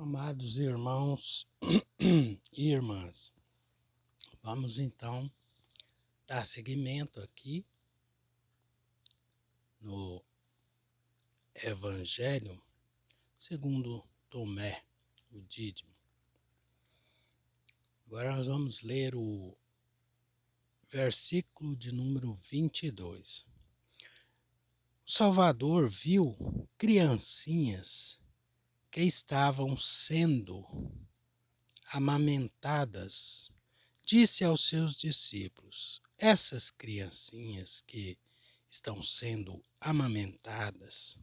Amados irmãos e irmãs, vamos então dar seguimento aqui no Evangelho segundo Tomé, o Dídimo. Agora nós vamos ler o versículo de número 22. O Salvador viu criancinhas que estavam sendo amamentadas. Disse aos seus discípulos: essas criancinhas que estão sendo amamentadas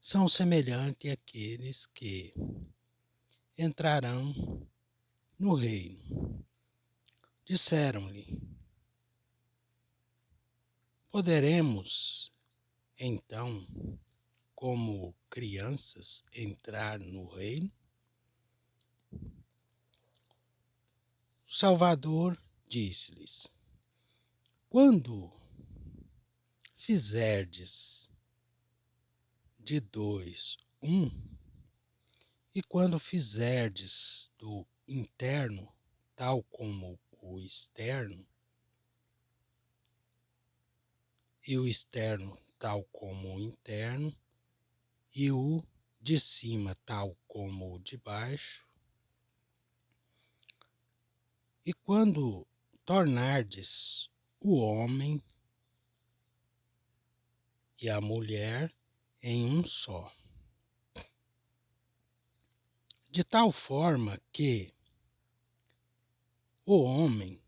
são semelhantes àqueles que entrarão no reino. Disseram-lhe: poderemos, então, como crianças, entrar no reino? O Salvador disse-lhes: quando fizerdes de dois e quando fizerdes do interno tal como o externo, e o externo tal como o interno, e o de cima tal como o de baixo, e quando tornardes o homem e a mulher em um só, de tal forma que o homem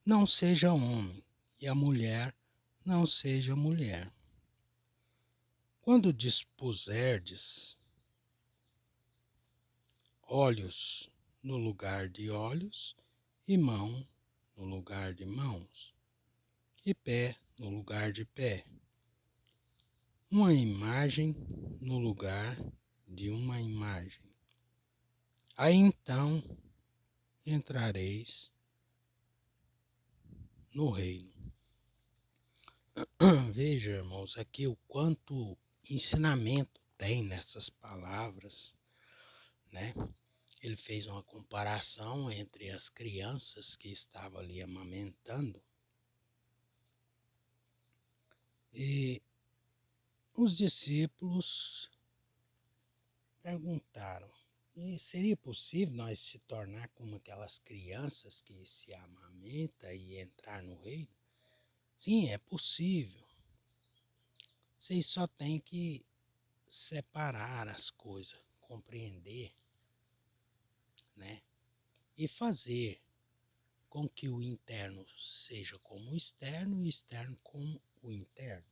não seja homem e a mulher não seja mulher. Quando dispuserdes olhos no lugar de olhos, e mão no lugar de mãos, e pé no lugar de pé, uma imagem no lugar de uma imagem, aí então entrareis no reino. Veja, irmãos, aqui o quanto ensinamento tem nessas palavras, né? Ele fez uma comparação entre as crianças que estavam ali amamentando e os discípulos perguntaram: e seria possível nós se tornar como aquelas crianças que se amamentam e entrar no reino? Sim, é possível. Vocês só têm que separar as coisas, compreender, né? E fazer com que o interno seja como o externo e o externo como o interno.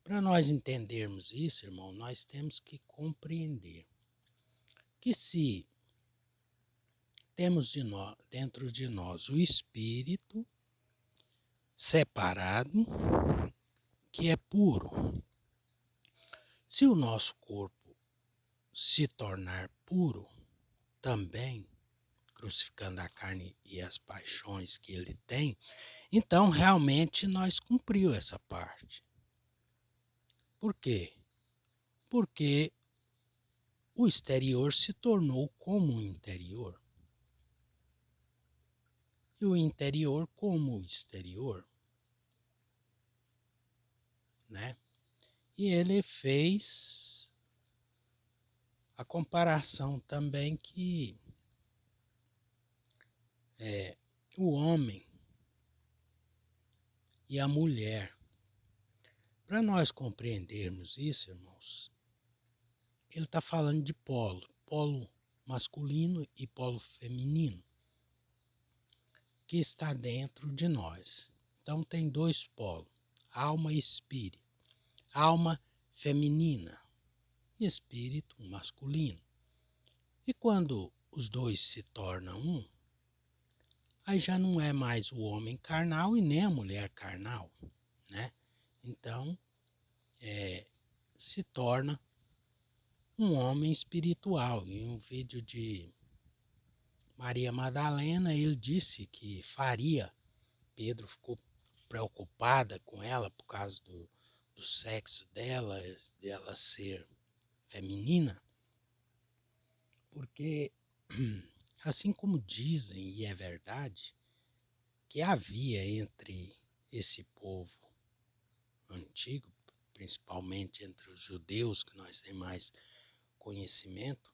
Para nós entendermos isso, irmão, nós temos que compreender que se temos dentro de nós o espírito separado, que é puro, se o nosso corpo se tornar puro também, crucificando a carne e as paixões que ele tem, então realmente nós cumprimos essa parte. Por quê? Porque o exterior se tornou como o interior. E o interior como o exterior, né? E ele fez a comparação também que o homem e a mulher. Para nós compreendermos isso, irmãos, ele está falando de polo masculino e polo feminino, que está dentro de nós. Então tem dois polos, alma e espírito. Alma feminina e espírito masculino. E quando os dois se tornam um, aí já não é mais o homem carnal e nem a mulher carnal, né? Então, se torna um homem espiritual. Em um vídeo de Maria Madalena, ele disse que faria. Pedro ficou preocupada com ela por causa do sexo dela ser feminina. Porque, assim como dizem, e é verdade, que havia entre esse povo antigo, principalmente entre os judeus, que nós temos mais conhecimento,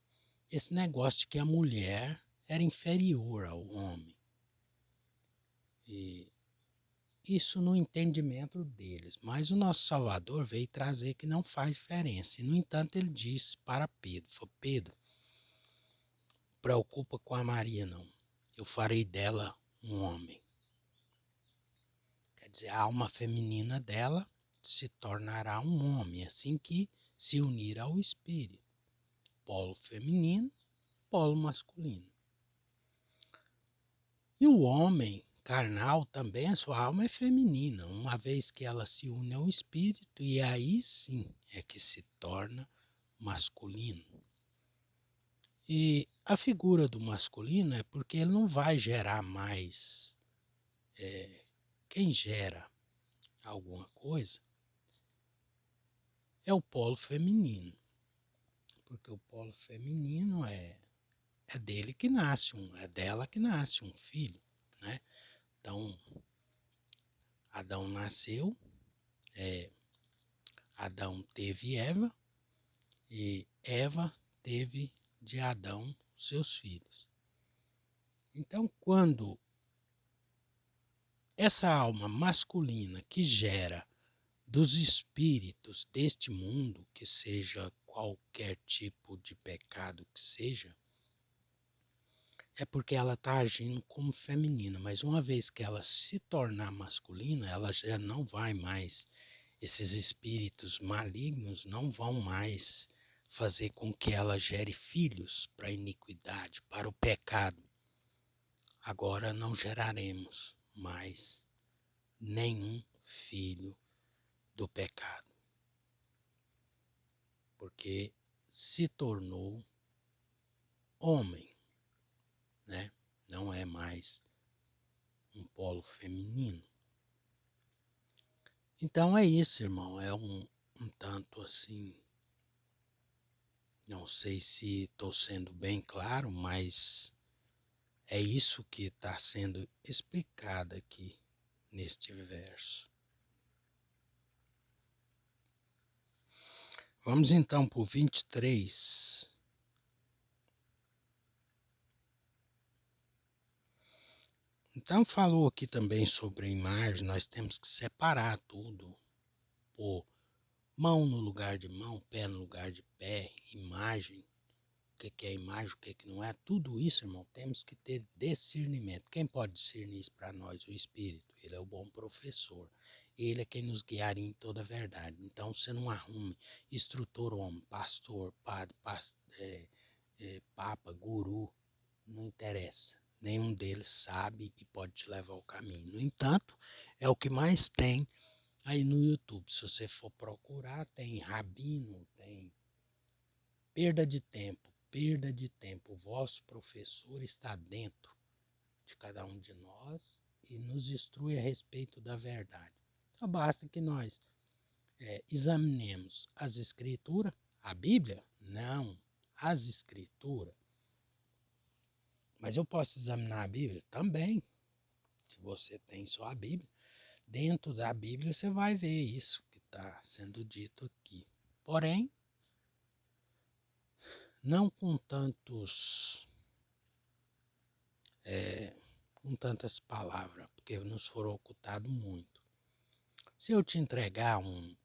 esse negócio de que a mulher era inferior ao homem. E isso no entendimento deles. Mas o nosso Salvador veio trazer que não faz diferença. E, no entanto, ele disse para Pedro, falou, Pedro, preocupa com a Maria não. Eu farei dela um homem. Quer dizer, a alma feminina dela se tornará um homem, assim que se unir ao espírito. Polo feminino, polo masculino. E o homem carnal também, a sua alma é feminina, uma vez que ela se une ao espírito, e aí sim é que se torna masculino. E a figura do masculino é porque ele não vai gerar mais. Quem gera alguma coisa é o polo feminino, porque o polo feminino é dele que nasce é dela que nasce um filho, né? Então, Adão nasceu, Adão teve Eva e Eva teve de Adão seus filhos. Então, quando essa alma masculina que gera dos espíritos deste mundo, que seja qualquer tipo de pecado que seja, é porque ela está agindo como feminina, mas uma vez que ela se tornar masculina, ela já não vai mais, esses espíritos malignos não vão mais fazer com que ela gere filhos para a iniquidade, para o pecado. Agora não geraremos mais nenhum filho do pecado, porque se tornou homem, né? Não é mais um polo feminino. Então é isso, irmão. É um tanto assim. Não sei se estou sendo bem claro, mas é isso que está sendo explicado aqui neste verso. Vamos então para o 23. Então falou aqui também sobre a imagem, nós temos que separar tudo, pôr mão no lugar de mão, pé no lugar de pé, imagem, o que é imagem, o que não é, tudo isso, irmão, temos que ter discernimento. Quem pode discernir isso para nós? O Espírito, ele é o bom professor, ele é quem nos guiaria em toda a verdade. Então você não arrume instrutor homem, pastor, padre, papa, guru, não interessa. Nenhum deles sabe e pode te levar ao caminho. No entanto, é o que mais tem aí no YouTube. Se você for procurar, tem rabino, tem perda de tempo, perda de tempo. O vosso professor está dentro de cada um de nós e nos instrui a respeito da verdade. Então basta que nós examinemos as escrituras, a Bíblia? Não, as escrituras. Mas eu posso examinar a Bíblia? Também. Se você tem só a Bíblia, dentro da Bíblia você vai ver isso que está sendo dito aqui. Porém, não com com tantas palavras, porque nos foram ocultado muito. Se eu te entregar um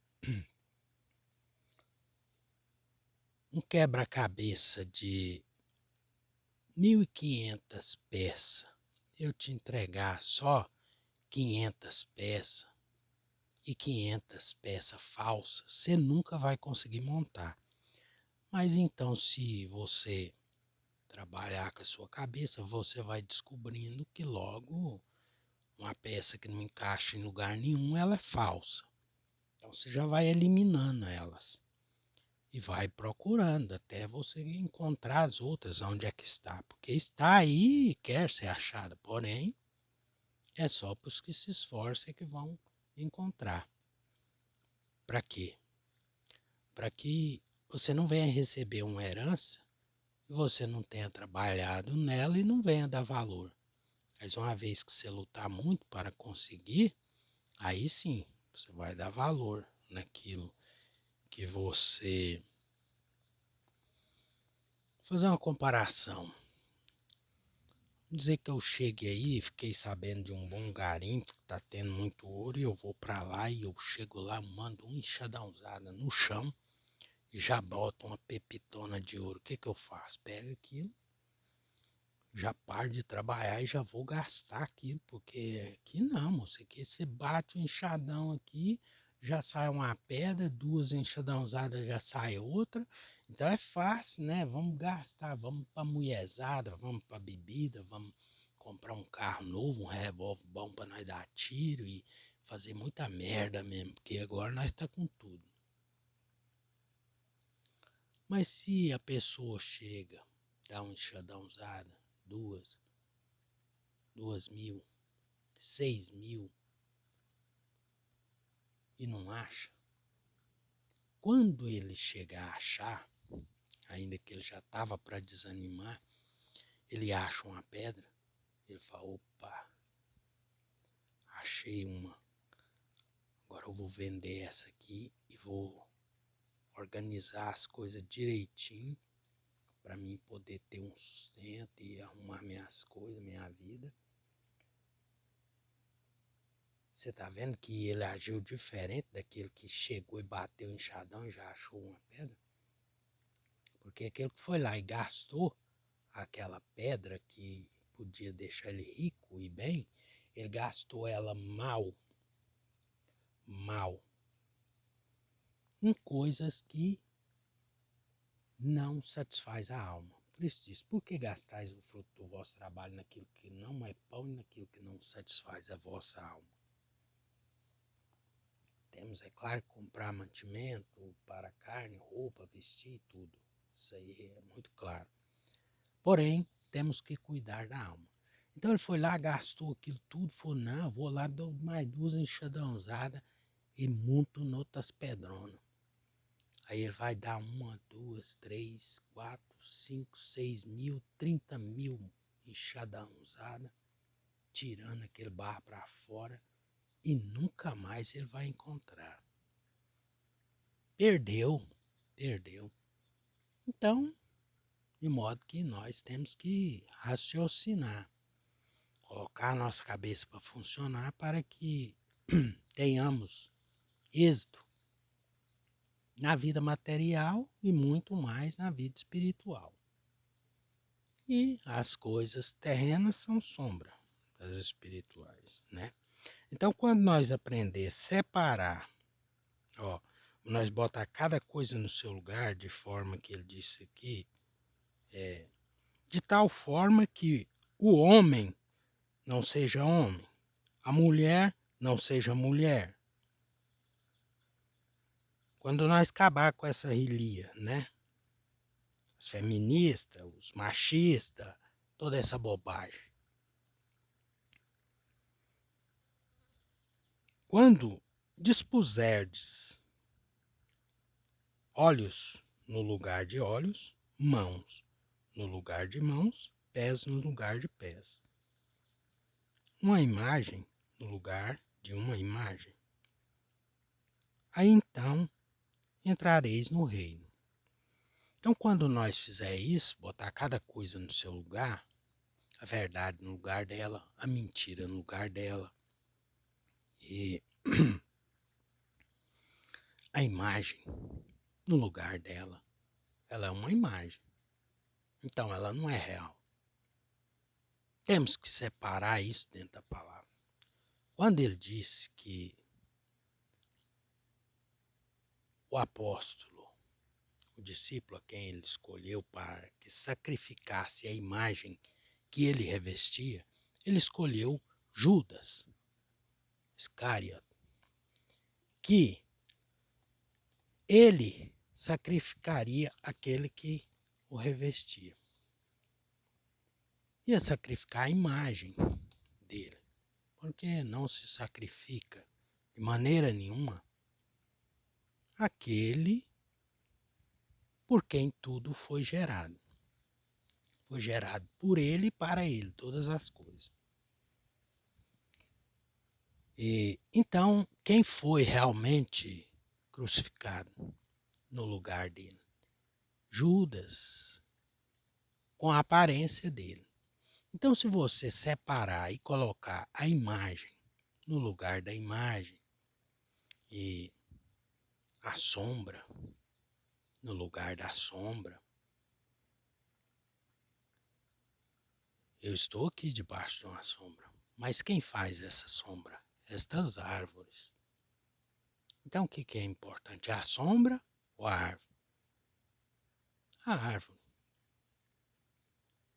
quebra-cabeça de 1.500 peças, eu te entregar só 500 peças e 500 peças falsas, você nunca vai conseguir montar. Mas então, se você trabalhar com a sua cabeça, você vai descobrindo que logo uma peça que não encaixa em lugar nenhum, ela é falsa. Então você já vai eliminando elas e vai procurando até você encontrar as outras onde é que está, porque está aí e quer ser achada, porém é só para os que se esforçam que vão encontrar. Para quê? Para que você não venha receber uma herança e você não tenha trabalhado nela e não venha dar valor. Mas uma vez que você lutar muito para conseguir, aí sim você vai dar valor naquilo que você... Vou fazer uma comparação. Vamos dizer que eu cheguei aí e fiquei sabendo de um bom garimpo que tá tendo muito ouro e eu vou para lá e eu chego lá, mando uma enxadãozada no chão e já boto uma pepitona de ouro. O que eu faço? Pego aquilo, já paro de trabalhar e já vou gastar aquilo, porque aqui não, moço, aqui você bate o enxadão aqui, já sai uma pedra, duas enxadãozadas já sai outra, então é fácil, né? Vamos gastar, vamos pra mulherzada, vamos pra bebida, vamos comprar um carro novo, um revólver bom pra nós dar tiro e fazer muita merda mesmo, porque agora nós tá com tudo. Mas se a pessoa chega, dá uma enxadãozada, duas 2.000, 6.000 e não acha, quando ele chegar a achar, ainda que ele já estava para desanimar, ele acha uma pedra, ele fala, opa, achei uma, agora eu vou vender essa aqui e vou organizar as coisas direitinho para mim poder ter um sustento e arrumar minhas coisas, minha vida. Você tá vendo que ele agiu diferente daquele que chegou e bateu o enxadão e já achou uma pedra? Porque aquele que foi lá e gastou aquela pedra que podia deixar ele rico e bem, ele gastou ela mal, em coisas que não satisfaz a alma. Por isso diz, por que gastais o fruto do vosso trabalho naquilo que não é pão e naquilo que não satisfaz a vossa alma? Temos, é claro, comprar mantimento para carne, roupa, vestir, tudo. Isso aí é muito claro. Porém, temos que cuidar da alma. Então ele foi lá, gastou aquilo tudo, falou, não, vou lá, dou mais duas enxadãozadas e monto noutras pedronas. Aí ele vai dar uma, duas, três, quatro, cinco, 6.000, 30.000 enxadãozadas, tirando aquele barro para fora e nunca mais ele vai encontrar. Perdeu. Então, de modo que nós temos que raciocinar, colocar a nossa cabeça para funcionar para que tenhamos êxito na vida material e muito mais na vida espiritual. E as coisas terrenas são sombra das espirituais, né? Então, quando nós aprender a separar, ó, nós botar cada coisa no seu lugar, de forma que ele disse aqui, de tal forma que o homem não seja homem, a mulher não seja mulher. Quando nós acabar com essa rilia, né? Os feministas, os machistas, toda essa bobagem. Quando dispuserdes olhos no lugar de olhos, mãos no lugar de mãos, pés no lugar de pés, uma imagem no lugar de uma imagem, aí então entrareis no reino. Então, quando nós fizer isso, botar cada coisa no seu lugar, a verdade no lugar dela, a mentira no lugar dela, e a imagem no lugar dela, ela é uma imagem. Então, ela não é real. Temos que separar isso dentro da palavra. Quando ele disse que o apóstolo, o discípulo a quem ele escolheu para que sacrificasse a imagem que ele revestia, ele escolheu Judas Iscariot, que ele sacrificaria aquele que o revestia. Ia sacrificar a imagem dele, porque não se sacrifica de maneira nenhuma aquele por quem tudo foi gerado. Foi gerado por ele e para ele, todas as coisas. E então, quem foi realmente crucificado no lugar dele? Judas, com a aparência dele. Então, se você separar e colocar a imagem no lugar da imagem e a sombra no lugar da sombra, eu estou aqui debaixo de uma sombra. Mas quem faz essa sombra? Estas árvores. Então, o que é importante? A sombra ou a árvore? A árvore.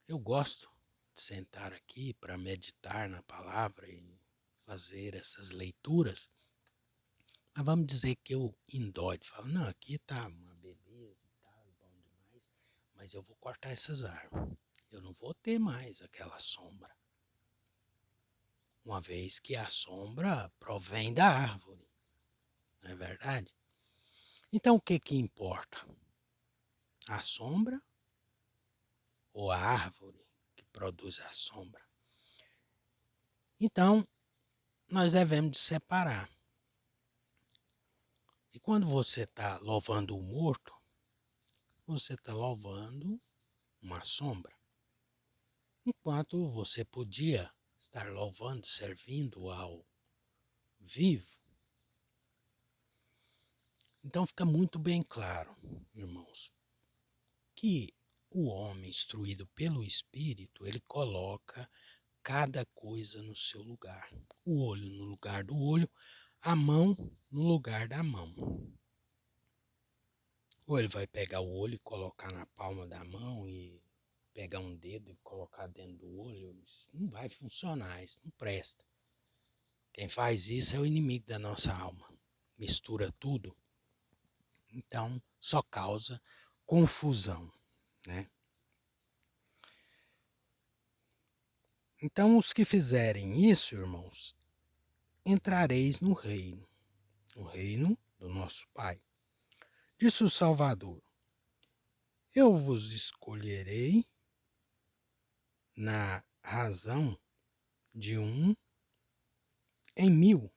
Eu gosto de sentar aqui para meditar na palavra e fazer essas leituras. Mas vamos dizer que eu indóide, falo, não, aqui tá uma beleza e tal, bom demais, mas eu vou cortar essas árvores. Eu não vou ter mais aquela sombra. Uma vez que a sombra provém da árvore, não é verdade? Então o que importa? A sombra ou a árvore que produz a sombra? Então, nós devemos separar. E quando você está louvando o morto, você está louvando uma sombra. Enquanto você podia estar louvando, servindo ao vivo. Então fica muito bem claro, irmãos, que o homem instruído pelo Espírito, ele coloca cada coisa no seu lugar. O olho no lugar do olho, a mão no lugar da mão. Ou ele vai pegar o olho e colocar na palma da mão e pegar um dedo e colocar dentro do olho. Isso não vai funcionar, isso não presta. Quem faz isso é o inimigo da nossa alma. Mistura tudo, então só causa confusão, né? Então os que fizerem isso, irmãos, entrareis no reino do nosso Pai. Disse o Salvador: eu vos escolherei na razão de 1 em 1000,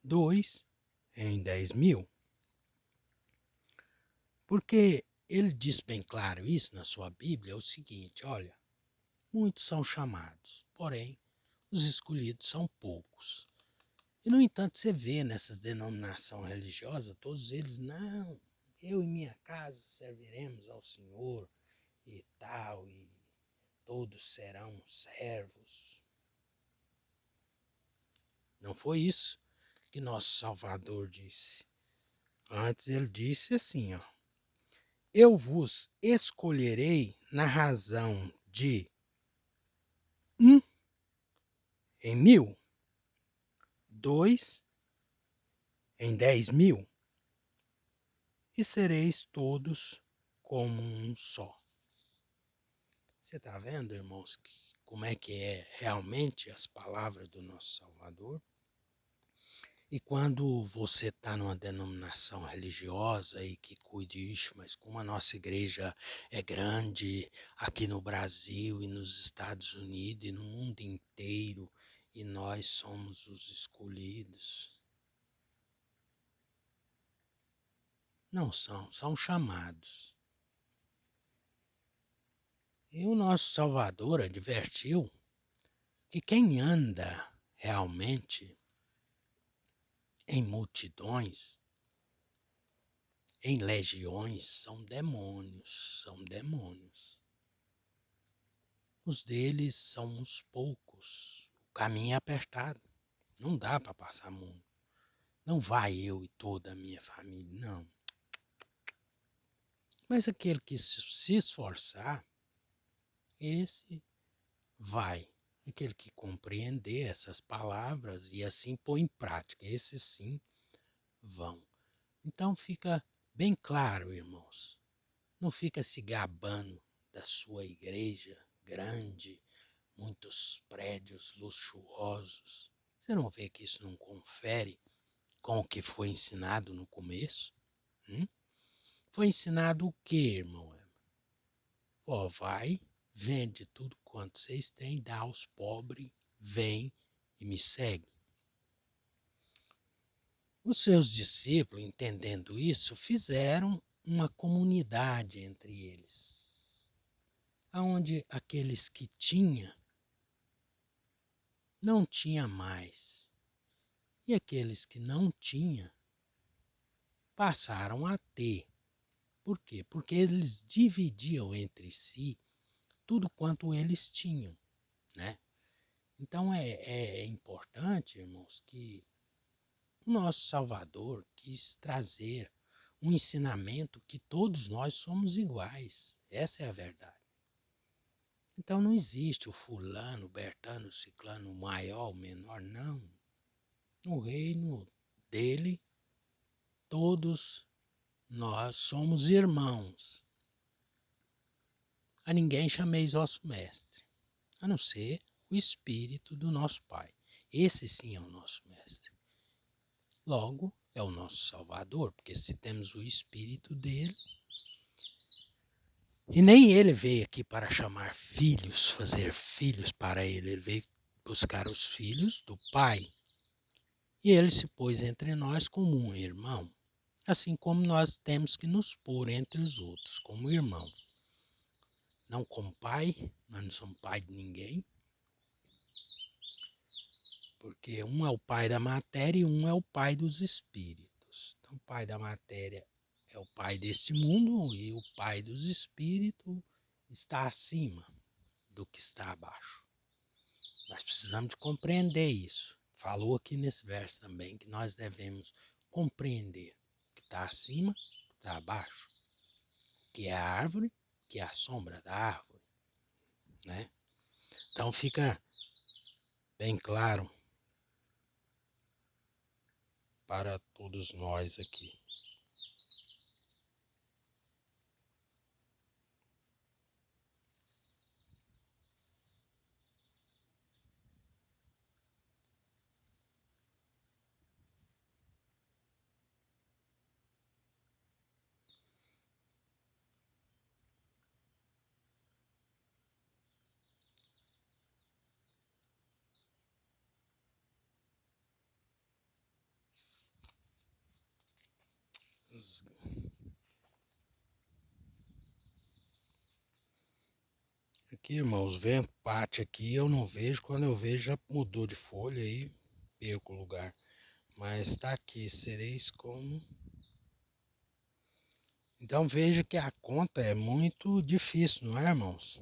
2 em 10.000. Porque ele diz bem claro isso na sua Bíblia, é o seguinte, olha, muitos são chamados, porém os escolhidos são poucos. E, no entanto, você vê nessas denominações religiosas, todos eles, não, eu e minha casa serviremos ao Senhor e tal, e todos serão servos. Não foi isso que nosso Salvador disse. Antes ele disse assim, ó, eu vos escolherei na razão de 1 em 1000, 2 em 10.000, e sereis todos como um só. Você está vendo, irmãos, como é que é realmente as palavras do nosso Salvador? E quando você está numa denominação religiosa e que cuide isso, mas como a nossa igreja é grande aqui no Brasil e nos Estados Unidos e no mundo inteiro, e nós somos os escolhidos. Não são chamados. E o nosso Salvador advertiu que quem anda realmente em multidões, em legiões, são demônios, são demônios. Os deles são uns poucos. O caminho é apertado. Não dá para passar mundo. Não vai eu e toda a minha família, não. Mas aquele que se esforçar, esse vai. Aquele que compreender essas palavras e assim pôr em prática, esses sim vão. Então fica bem claro, irmãos. Não fica se gabando da sua igreja grande, muitos prédios luxuosos. Você não vê que isso não confere com o que foi ensinado no começo? Foi ensinado o que, irmão? Ó, vai, vende tudo quanto vocês têm, dá aos pobres, vem e me segue. Os seus discípulos, entendendo isso, fizeram uma comunidade entre eles, aonde aqueles que tinham não tinha mais, e aqueles que não tinham passaram a ter. Por quê? Porque eles dividiam entre si tudo quanto eles tinham, né? Então é importante, irmãos, que o nosso Salvador quis trazer um ensinamento que todos nós somos iguais. Essa é a verdade. Então não existe o fulano, o bertano, o ciclano, o maior, o menor, não. No reino dele, todos nós somos irmãos. A ninguém chameis vosso mestre, a não ser o Espírito do nosso Pai. Esse sim é o nosso mestre. Logo, é o nosso Salvador, porque se temos o Espírito dele, e nem ele veio aqui para chamar filhos, fazer filhos para ele, ele veio buscar os filhos do Pai. E ele se pôs entre nós como um irmão, assim como nós temos que nos pôr entre os outros, como irmão. Não como pai, nós não somos pai de ninguém, porque um é o pai da matéria e um é o pai dos espíritos. Então, o pai da matéria é o pai deste mundo e o pai dos espíritos está acima do que está abaixo. Nós precisamos de compreender isso. Falou aqui nesse verso também que nós devemos compreender o que está acima, o que está abaixo, o que é a árvore, o que é a sombra da árvore, né? Então fica bem claro para todos nós aqui. Aqui, irmãos, vento bate aqui, eu não vejo, quando eu vejo já mudou de folha aí, perco o lugar. Mas está aqui, sereis como... Então veja que a conta é muito difícil, não é, irmãos?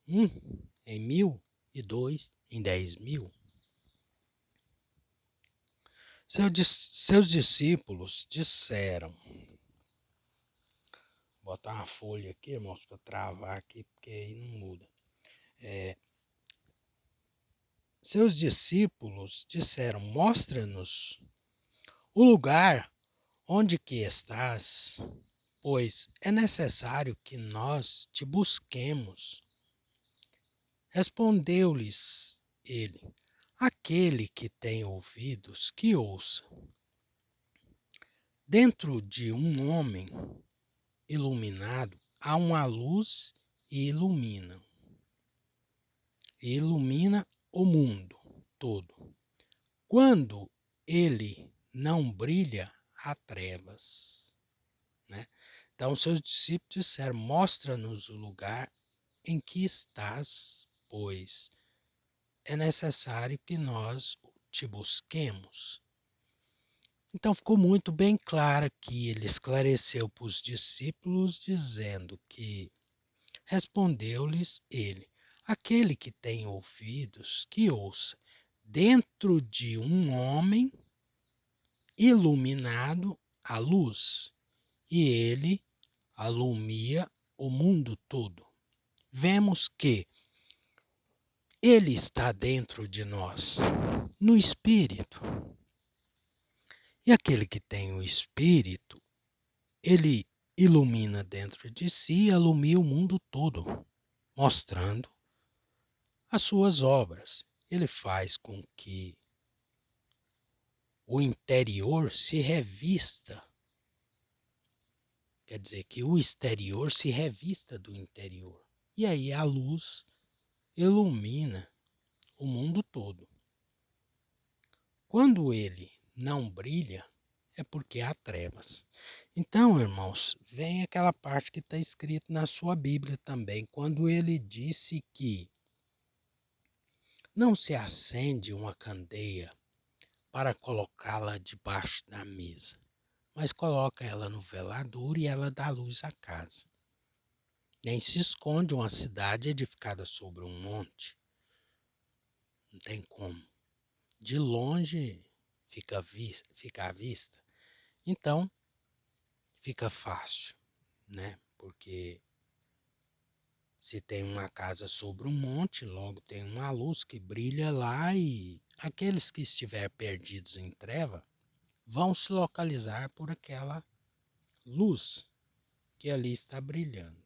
1 em 1000 e 2 em 10.000. Seus discípulos disseram, vou botar uma folha aqui, irmãos, para travar aqui, porque aí não muda. Seus discípulos disseram, mostra-nos o lugar onde que estás, pois é necessário que nós te busquemos. Respondeu-lhes ele, aquele que tem ouvidos, que ouça. Dentro de um homem iluminado há uma luz e ilumina o mundo todo. Quando ele não brilha, há trevas. Né? Então, seus discípulos disseram, mostra-nos o lugar em que estás, pois é necessário que nós te busquemos. Então ficou muito bem claro que ele esclareceu para os discípulos, dizendo que respondeu-lhes ele, aquele que tem ouvidos, que ouça. Dentro de um homem iluminado a luz, e ele alumia o mundo todo. Vemos que ele está dentro de nós, no Espírito. E aquele que tem o Espírito, ele ilumina dentro de si e alumia o mundo todo, mostrando as suas obras. Ele faz com que o interior se revista, Quer dizer, que o exterior se revista do interior. E aí a luz ilumina o mundo todo. Quando ele não brilha, é porque há trevas. Então, irmãos, vem aquela parte que está escrito na sua Bíblia também, quando ele disse que não se acende uma candeia para colocá-la debaixo da mesa, mas coloca ela no velador e ela dá luz à casa. Nem se esconde uma cidade edificada sobre um monte. Não tem como. De longe fica à vista. Então, fica fácil, né? Porque se tem uma casa sobre um monte, logo tem uma luz que brilha lá e aqueles que estiver perdidos em treva vão se localizar por aquela luz que ali está brilhando.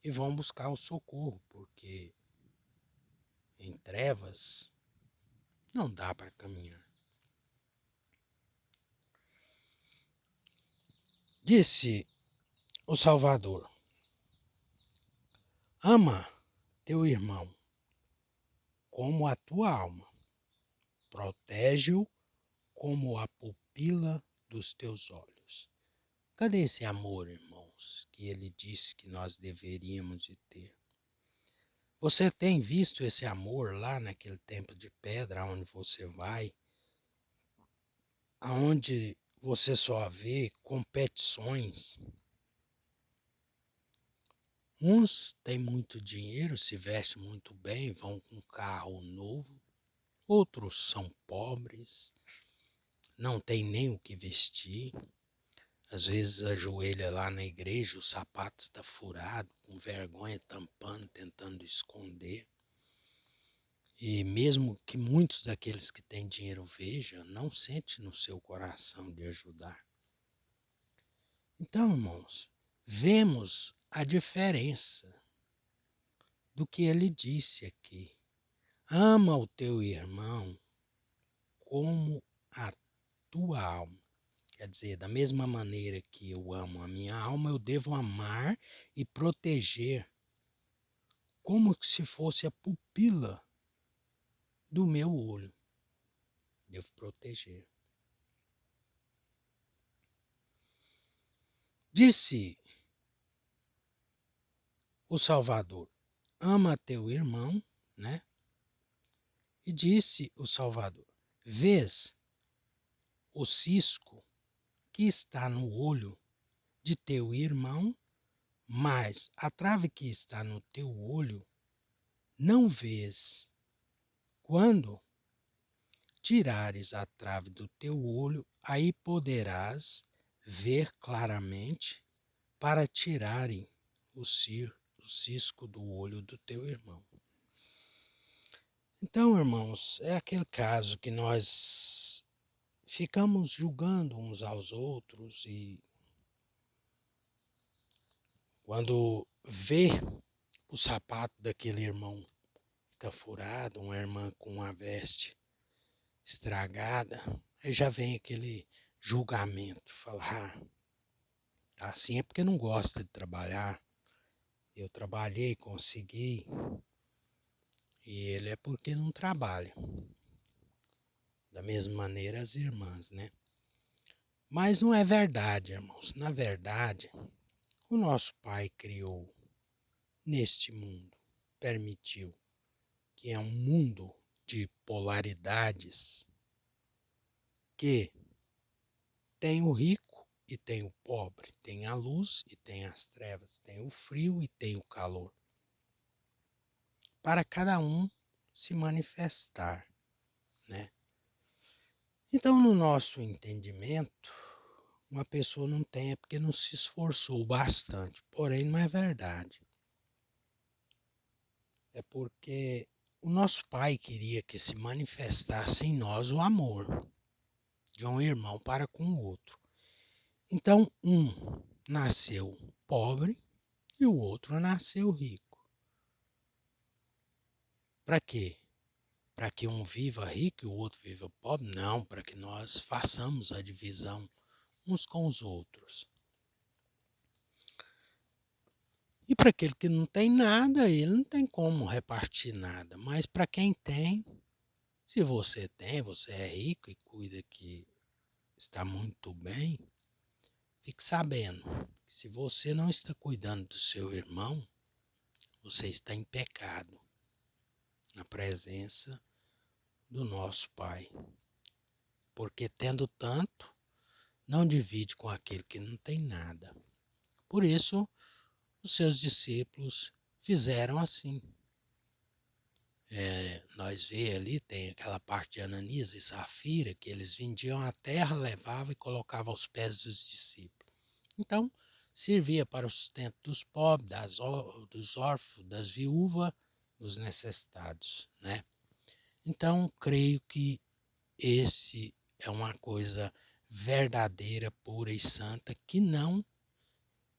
E vão buscar o socorro, porque em trevas não dá para caminhar. Disse o Salvador: ama teu irmão como a tua alma, protege-o como a pupila dos teus olhos. Cadê esse amor, irmãos, que ele disse que nós deveríamos de ter? Você tem visto esse amor lá naquele templo de pedra, aonde você vai, aonde você só vê competições? Uns têm muito dinheiro, se vestem muito bem, vão com um carro novo. Outros são pobres, não têm nem o que vestir. Às vezes ajoelha lá na igreja, o sapato está furado, com vergonha, tampando, tentando esconder. E mesmo que muitos daqueles que têm dinheiro vejam, não sente no seu coração de ajudar. Então, irmãos, vemos a diferença do que ele disse aqui. Ama o teu irmão como a tua alma. Quer dizer, da mesma maneira que eu amo a minha alma, eu devo amar e proteger como se fosse a pupila do meu olho. Devo proteger. Disse o Salvador: ama teu irmão, né? E disse o Salvador: vês o cisco que está no olho de teu irmão, mas a trave que está no teu olho não vês. Quando tirares a trave do teu olho, aí poderás ver claramente para tirarem o cisco do olho do teu irmão. Então, irmãos, é aquele caso que nós ficamos julgando uns aos outros e quando vê o sapato daquele irmão que está furado, uma irmã com uma veste estragada, aí já vem aquele julgamento, falar, tá assim é porque não gosta de trabalhar, eu trabalhei, consegui, e ele é porque não trabalha. Da mesma maneira as irmãs, né? Mas não é verdade, irmãos. Na verdade, o nosso Pai criou neste mundo, permitiu que é um mundo de polaridades, que tem o rico e tem o pobre, tem a luz e tem as trevas, tem o frio e tem o calor, para cada um se manifestar, né? Então, no nosso entendimento, uma pessoa não tem é porque não se esforçou bastante, porém não é verdade. É porque o nosso Pai queria que se manifestasse em nós o amor de um irmão para com o outro. Então, um nasceu pobre e o outro nasceu rico. Para quê? Para que um viva rico e o outro viva pobre? Não, para que nós façamos a divisão uns com os outros. E para aquele que não tem nada, ele não tem como repartir nada. Mas para quem tem, se você tem, você é rico e cuida que está muito bem, fique sabendo que se você não está cuidando do seu irmão, você está em pecado na presença do nosso Pai. Porque tendo tanto, não divide com aquele que não tem nada. Por isso, os seus discípulos fizeram assim. Nós vê ali, tem aquela parte de Ananias e Safira, que eles vendiam a terra, levavam e colocavam aos pés dos discípulos. Então, servia para o sustento dos pobres, dos órfãos, das viúvas, dos necessitados, né? Então, creio que esse é uma coisa verdadeira, pura e santa, que não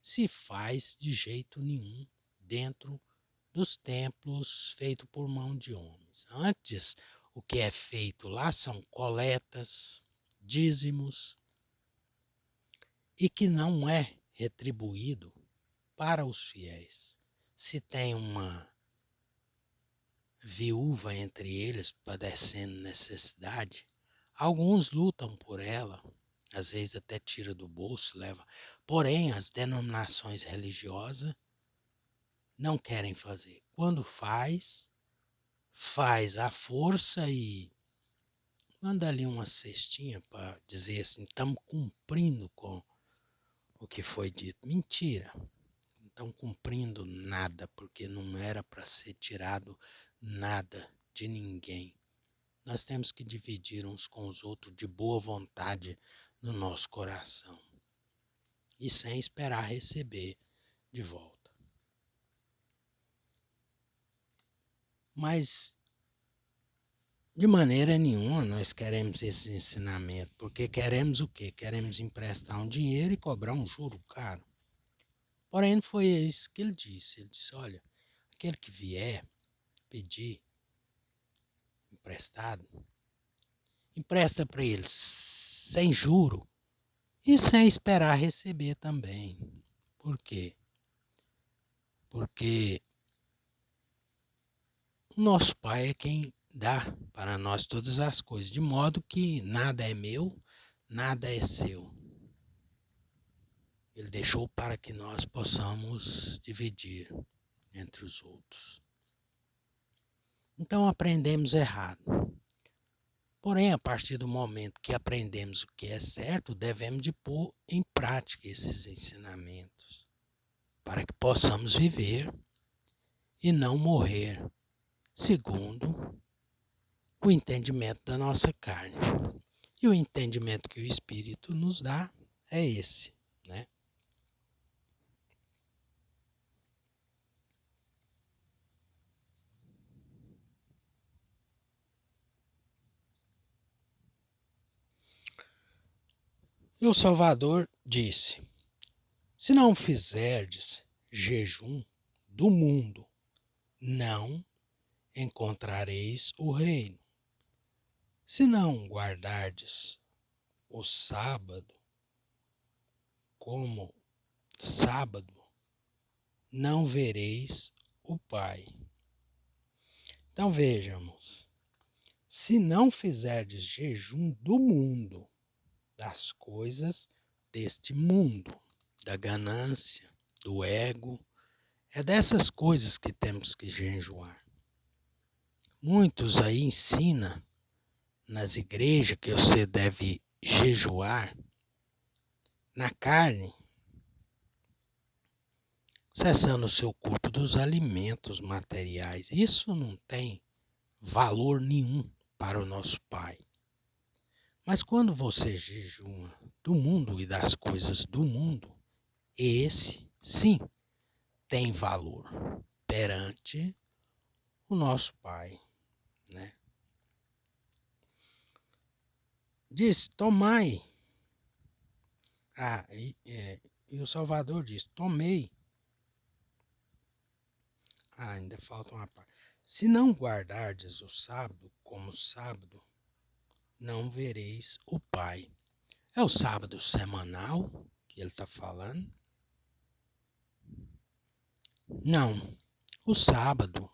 se faz de jeito nenhum dentro dos templos feitos por mão de homens. Antes, o que é feito lá são coletas, dízimos, e que não é retribuído para os fiéis. Se tem uma viúva entre eles padecendo necessidade, alguns lutam por ela, às vezes até tira do bolso, leva. Porém, as denominações religiosas não querem fazer. Quando faz à força e manda ali uma cestinha para dizer assim, estamos cumprindo com o que foi dito. Mentira. Não estão cumprindo nada, porque não era para ser tirado nada de ninguém. Nós temos que dividir uns com os outros de boa vontade no nosso coração e sem esperar receber de volta. Mas de maneira nenhuma nós queremos esse ensinamento, porque queremos o quê? Queremos emprestar um dinheiro e cobrar um juro caro. Porém, não foi isso que ele disse. Ele disse, olha, aquele que vier pedir emprestado, empresta para ele sem juro e sem esperar receber também. Por quê? Porque o nosso Pai é quem dá para nós todas as coisas, de modo que nada é meu, nada é seu. Ele deixou para que nós possamos dividir entre os outros. Então aprendemos errado. Porém, a partir do momento que aprendemos o que é certo, devemos de pôr em prática esses ensinamentos, para que possamos viver e não morrer, segundo o entendimento da nossa carne. E o entendimento que o Espírito nos dá é esse, né? E o Salvador disse, se não fizerdes jejum do mundo, não encontrareis o reino. Se não guardardes o sábado como sábado, não vereis o Pai. Então vejamos, se não fizerdes jejum do mundo, das coisas deste mundo, da ganância, do ego, é dessas coisas que temos que jejuar. Muitos aí ensinam nas igrejas que você deve jejuar na carne, cessando o seu corpo dos alimentos materiais. Isso não tem valor nenhum para o nosso Pai. Mas quando você jejua do mundo e das coisas do mundo, esse, sim, tem valor perante o nosso Pai, né? Diz, tomai. E o Salvador diz, tomei. Ainda falta uma parte. Se não guardardes o sábado como sábado, não vereis o Pai. É o sábado semanal que ele está falando. Não, o sábado,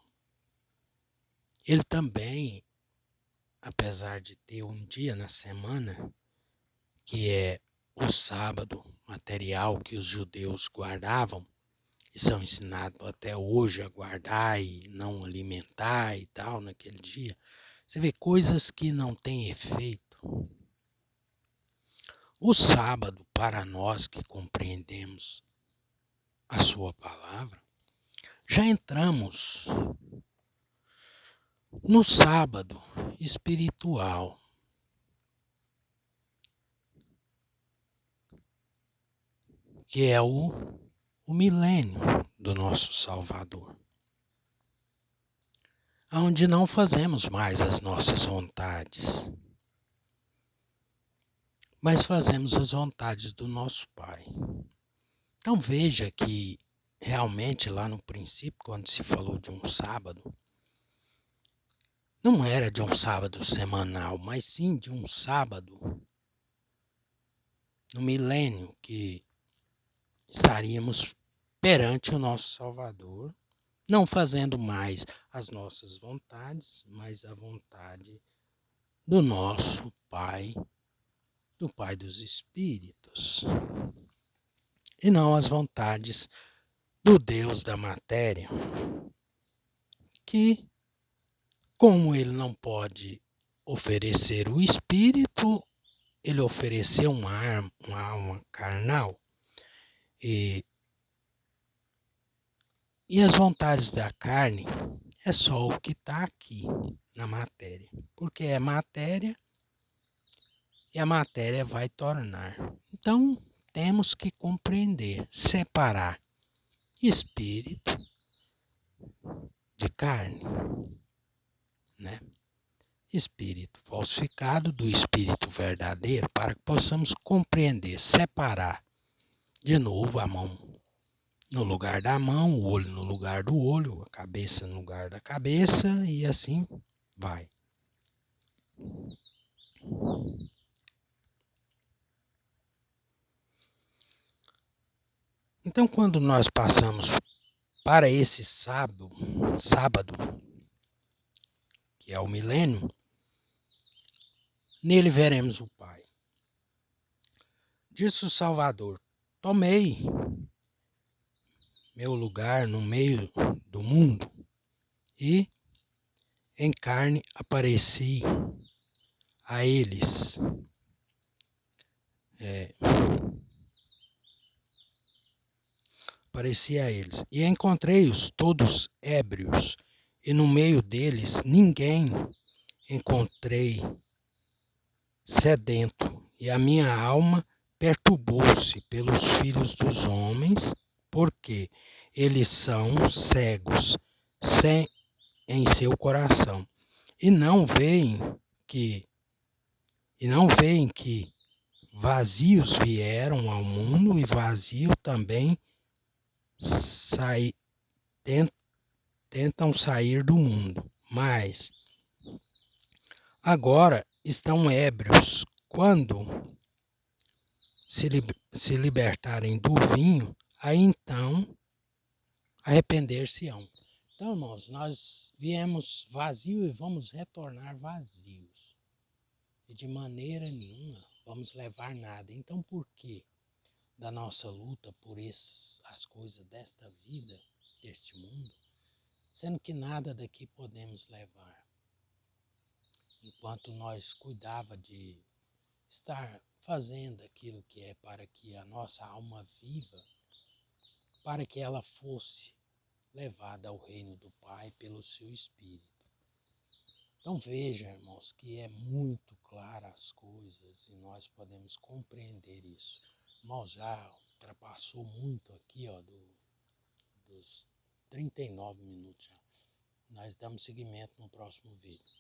ele também, apesar de ter um dia na semana, que é o sábado material que os judeus guardavam, e são ensinados até hoje a guardar e não alimentar e tal naquele dia. Você vê coisas que não têm efeito. O sábado, para nós que compreendemos a sua palavra, já entramos no sábado espiritual, que é o milênio do nosso Salvador, onde não fazemos mais as nossas vontades, mas fazemos as vontades do nosso Pai. Então veja que realmente lá no princípio, quando se falou de um sábado, não era de um sábado semanal, mas sim de um sábado no milênio que estaríamos perante o nosso Salvador, não fazendo mais as nossas vontades, mas a vontade do nosso Pai, do Pai dos Espíritos, e não as vontades do Deus da matéria, que, como ele não pode oferecer o Espírito, ele ofereceu uma alma carnal, e as vontades da carne é só o que está aqui na matéria, porque é matéria e a matéria vai tornar. Então, temos que compreender, separar espírito de carne, né? Espírito falsificado do espírito verdadeiro, para que possamos compreender, separar de novo a mão no lugar da mão, o olho no lugar do olho, a cabeça no lugar da cabeça e assim vai. Então, quando nós passamos para esse sábado, que é o milênio, nele veremos o Pai. Disse o Salvador: tomei meu lugar no meio do mundo e em carne apareci a eles. Apareci a eles e encontrei-os todos ébrios, e no meio deles ninguém encontrei sedento, e a minha alma perturbou-se pelos filhos dos homens, porque eles são cegos sem, em seu coração, e não veem que vazios vieram ao mundo e vazio também sai, tentam sair do mundo, mas agora estão ébrios. Quando se libertarem do vinho, aí então arrepender-se-ão. Então, irmãos, nós viemos vazios e vamos retornar vazios. E de maneira nenhuma vamos levar nada. Então, por que da nossa luta por as coisas desta vida, deste mundo, sendo que nada daqui podemos levar? Enquanto nós cuidava de estar fazendo aquilo que é para que a nossa alma viva, para que ela fosse levada ao reino do Pai pelo seu Espírito. Então veja, irmãos, que é muito clara as coisas e nós podemos compreender isso. Irmãos, já ultrapassou muito aqui, dos 39 minutos já. Nós damos seguimento no próximo vídeo.